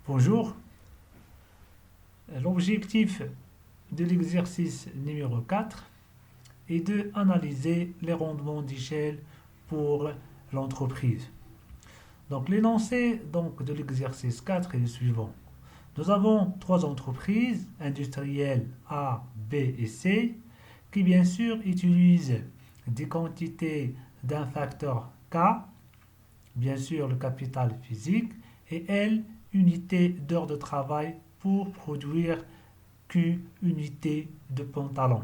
Bonjour. L'objectif de l'exercice numéro 4 est de analyser les rendements d'échelle pour l'entreprise. Donc l'énoncé de l'exercice 4 est le suivant. Nous avons trois entreprises industrielles A, B et C qui bien sûr utilisent des quantités d'un facteur K, bien sûr le capital physique, et L, unité d'heure de travail pour produire Q, unité de pantalon.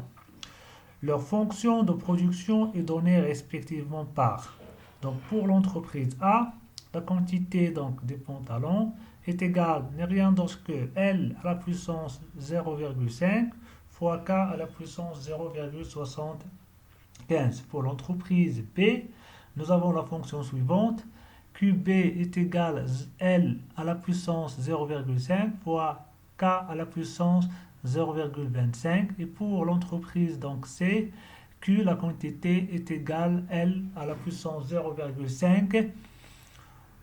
Leur fonction de production est donnée respectivement par. Donc pour l'entreprise A, la quantité des pantalons est égale n'est rien d'autre que L à la puissance 0,5 fois K à la puissance 0,75. Pour l'entreprise B, nous avons la fonction suivante. QB est égal à L à la puissance 0,5 fois K à la puissance 0,25. Et pour l'entreprise C, Q, la quantité est égale à L à la puissance 0,5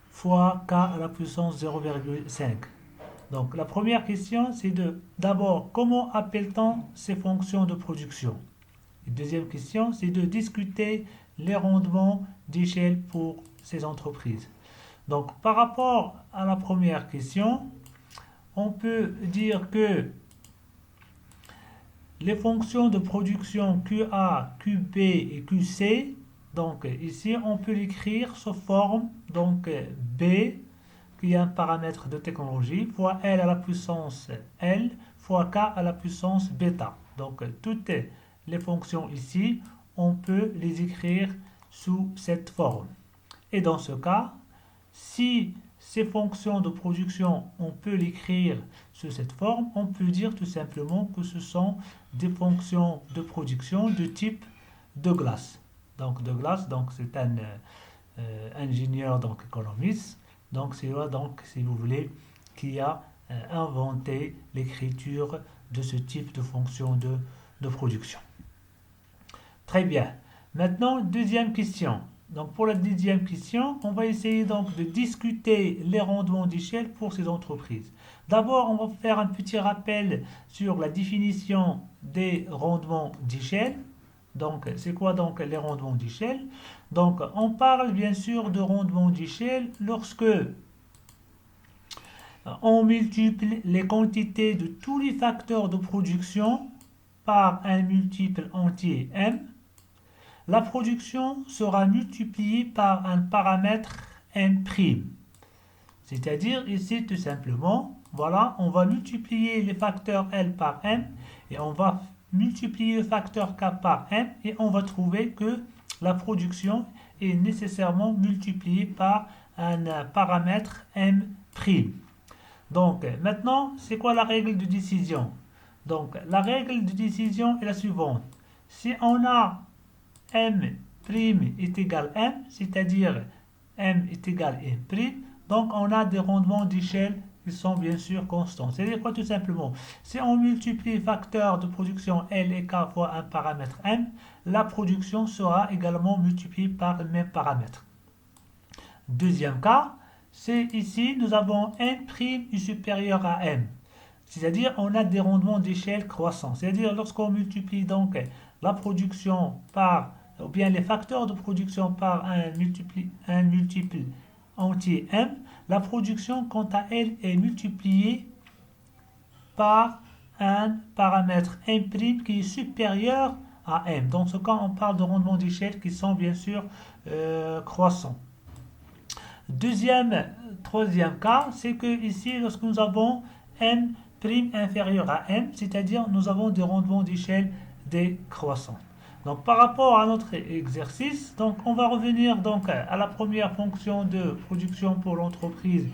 fois K à la puissance 0,5. Donc la première question, c'est d'abord, comment appelle-t-on ces fonctions de production? Et deuxième question, c'est de discuter les rendements d'échelle pour ces entreprises. Donc par rapport à la première question, on peut dire que les fonctions de production QA, QB et QC, donc ici on peut l'écrire sous forme B, qui est un paramètre de technologie, fois L à la puissance L, fois K à la puissance bêta. Donc toutes les fonctions ici, on peut les écrire sous cette forme. Et dans ce cas, si ces fonctions de production, on peut l'écrire sous cette forme, on peut dire tout simplement que ce sont des fonctions de production de type Douglas. Donc Douglas, c'est un ingénieur économiste, c'est là si vous voulez qui a inventé l'écriture de ce type de fonction de production. Très bien. Maintenant, deuxième question. Donc pour la deuxième question, on va essayer de discuter les rendements d'échelle pour ces entreprises. D'abord, on va faire un petit rappel sur la définition des rendements d'échelle. Donc, c'est quoi les rendements d'échelle? Donc, on parle bien sûr de rendements d'échelle lorsque on multiplie les quantités de tous les facteurs de production par un multiple entier M. La production sera multipliée par un paramètre M'. C'est-à-dire ici tout simplement, voilà, on va multiplier les facteurs L par M et on va multiplier le facteur K par M et on va trouver que la production est nécessairement multipliée par un paramètre M'. Donc maintenant, c'est quoi la règle de décision? Donc la règle de décision est la suivante. Si on a M' est égal à M, c'est-à-dire M est égal à M', donc on a des rendements d'échelle qui sont bien sûr constants. C'est-à-dire quoi tout simplement? Si on multiplie facteurs de production L et K fois un paramètre M, la production sera également multipliée par le même paramètre. Deuxième cas, c'est ici nous avons M' est supérieur à M. C'est-à-dire on a des rendements d'échelle croissants. C'est-à-dire lorsqu'on multiplie la production par, ou bien les facteurs de production par un multiple entier M, la production quant à elle est multipliée par un paramètre M' qui est supérieur à M. Dans ce cas, on parle de rendements d'échelle qui sont bien sûr croissants. Troisième cas, c'est que ici, lorsque nous avons M' inférieur à M, c'est-à-dire nous avons des rendements d'échelle décroissants. Donc par rapport à notre exercice, on va revenir à la première fonction de production pour l'entreprise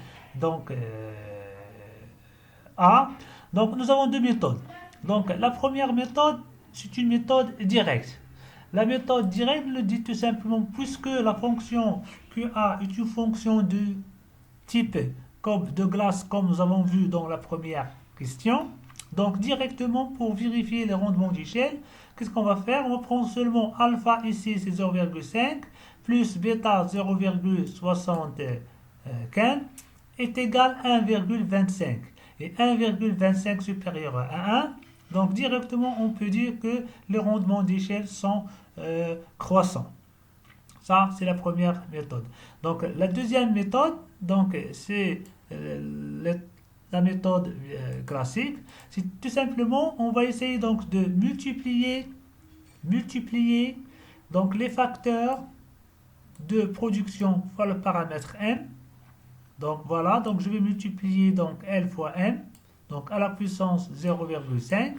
A. Donc nous avons deux méthodes. Donc la première méthode, c'est une méthode directe. La méthode directe le dit tout simplement puisque la fonction QA est une fonction de type Douglas comme nous avons vu dans la première question. Donc directement pour vérifier les rendements d'échelle, qu'est-ce qu'on va faire? On va prendre seulement alpha ici c'est 0,5 plus bêta 0,75 est égal à 1,25 et 1,25 supérieur à 1. Donc directement, on peut dire que les rendements d'échelle sont croissants. Ça, c'est la première méthode. Donc la deuxième méthode, donc c'est la méthode classique. C'est tout simplement, on va essayer donc de multiplier donc les facteurs de production fois le paramètre m. Donc voilà, donc je vais multiplier donc L fois M, donc à la puissance 0,5.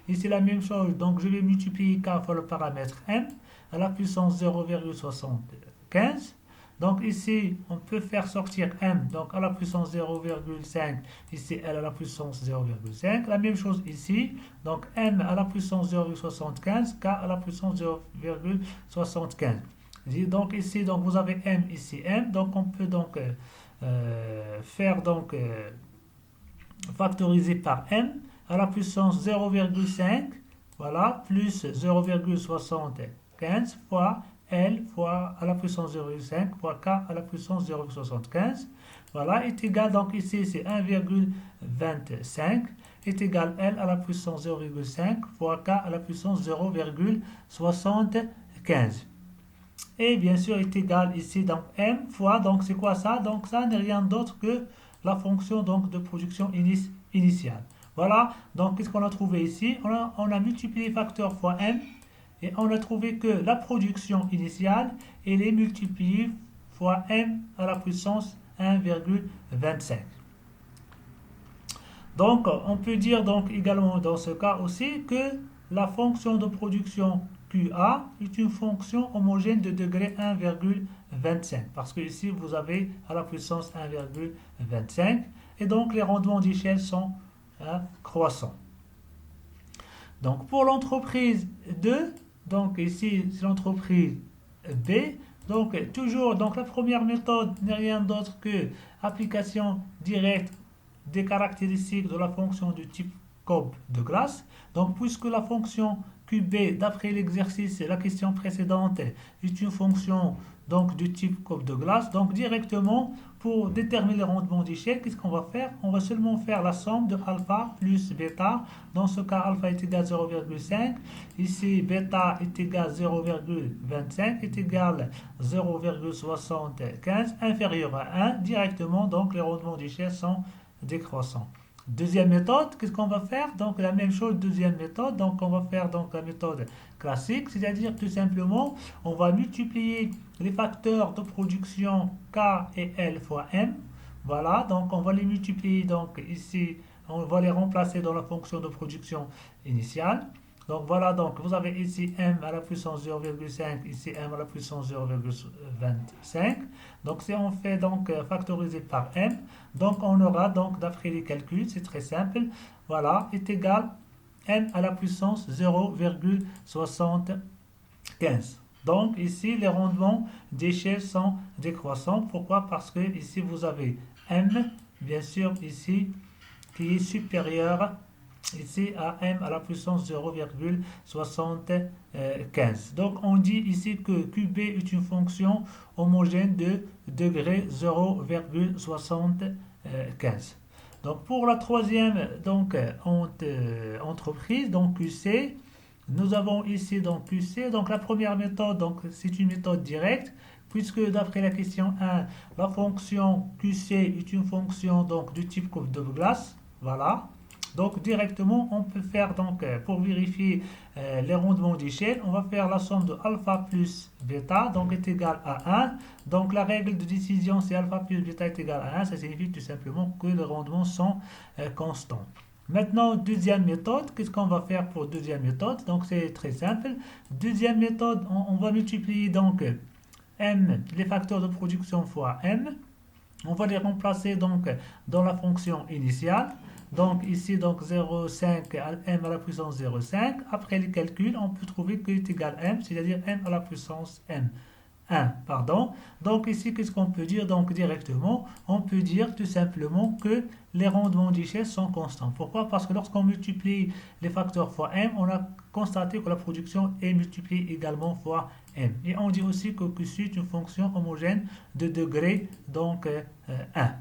Ici la même chose, donc je vais multiplier K fois le paramètre M à la puissance 0,75. Donc ici, on peut faire sortir M, donc à la puissance 0,5, ici L à la puissance 0,5. La même chose ici, donc M à la puissance 0,75, K à la puissance 0,75. Donc ici, donc vous avez M, ici M, donc on peut donc faire donc factoriser par m à la puissance 0,5, voilà, plus 0,75 fois L fois à la puissance 0,5 fois K à la puissance 0,75, voilà, est égal, donc ici c'est 1,25 est égal L à la puissance 0,5 fois K à la puissance 0,75. Et bien sûr est égal ici donc m fois, donc c'est quoi ça? Donc ça n'est rien d'autre que la fonction donc de production initiale. Voilà, donc qu'est-ce qu'on a trouvé ici? On a multiplié facteur fois m et on a trouvé que la production initiale elle est multipliée fois m à la puissance 1,25. Donc on peut dire donc également dans ce cas aussi que la fonction de production QA est une fonction homogène de degré 1,25 parce que ici vous avez à la puissance 1,25 et donc les rendements d'échelle sont croissants. Donc pour l'entreprise 2, donc ici c'est l'entreprise B, donc toujours donc la première méthode n'est rien d'autre que application directe des caractéristiques de la fonction du type courbe de glace. Donc puisque la fonction QB, d'après l'exercice, la question précédente, est une fonction donc du type courbe de glace, donc directement pour déterminer le rendement d'échelle, qu'est-ce qu'on va faire? On va seulement faire la somme de alpha plus bêta. Dans ce cas, alpha est égal à 0,5. Ici, bêta est égal à 0,25 est égal à 0,75 inférieur à 1. Directement, donc les rendements d'échelle sont décroissants. Deuxième méthode, qu'est-ce qu'on va faire? Donc la même chose, deuxième méthode, donc on va faire donc la méthode classique, c'est-à-dire tout simplement, on va multiplier les facteurs de production K et L fois M. Voilà, donc on va les multiplier, donc ici, on va les remplacer dans la fonction de production initiale. Donc voilà, donc vous avez ici m à la puissance 0,5, ici m à la puissance 0,25. Donc si on fait donc factoriser par m, donc on aura donc d'après les calculs, c'est très simple, voilà, est égal m à la puissance 0,75. Donc ici les rendements d'échelle sont décroissants. Pourquoi? Parce que ici vous avez m, bien sûr ici, qui est supérieur ici à m à la puissance 0,75. Donc on dit ici que QB est une fonction homogène de degré 0,75. Donc pour la troisième donc, entreprise, donc QC, nous avons ici donc QC. Donc la première méthode, donc c'est une méthode directe, puisque d'après la question 1, la fonction QC est une fonction donc du type courbe de glace. Voilà. Donc directement, on peut faire donc pour vérifier les rendements d'échelle, on va faire la somme de alpha plus bêta, donc est égal à 1. Donc la règle de décision, c'est alpha plus bêta est égal à 1. Ça signifie tout simplement que les rendements sont constants. Maintenant, deuxième méthode, qu'est-ce qu'on va faire pour deuxième méthode? Donc c'est très simple. Deuxième méthode, on va multiplier donc m, les facteurs de production fois m. On va les remplacer donc dans la fonction initiale. Donc ici, donc 0,5 m à la puissance 0,5. Après les calculs, on peut trouver que est égal à m, c'est-à-dire m à la puissance m. 1, pardon. Donc ici, qu'est-ce qu'on peut dire? Donc directement, on peut dire tout simplement que les rendements d'échelle sont constants. Pourquoi? Parce que lorsqu'on multiplie les facteurs fois m, on a constaté que la production est multipliée également fois m. Et on dit aussi que Q est une fonction homogène de degré, donc 1.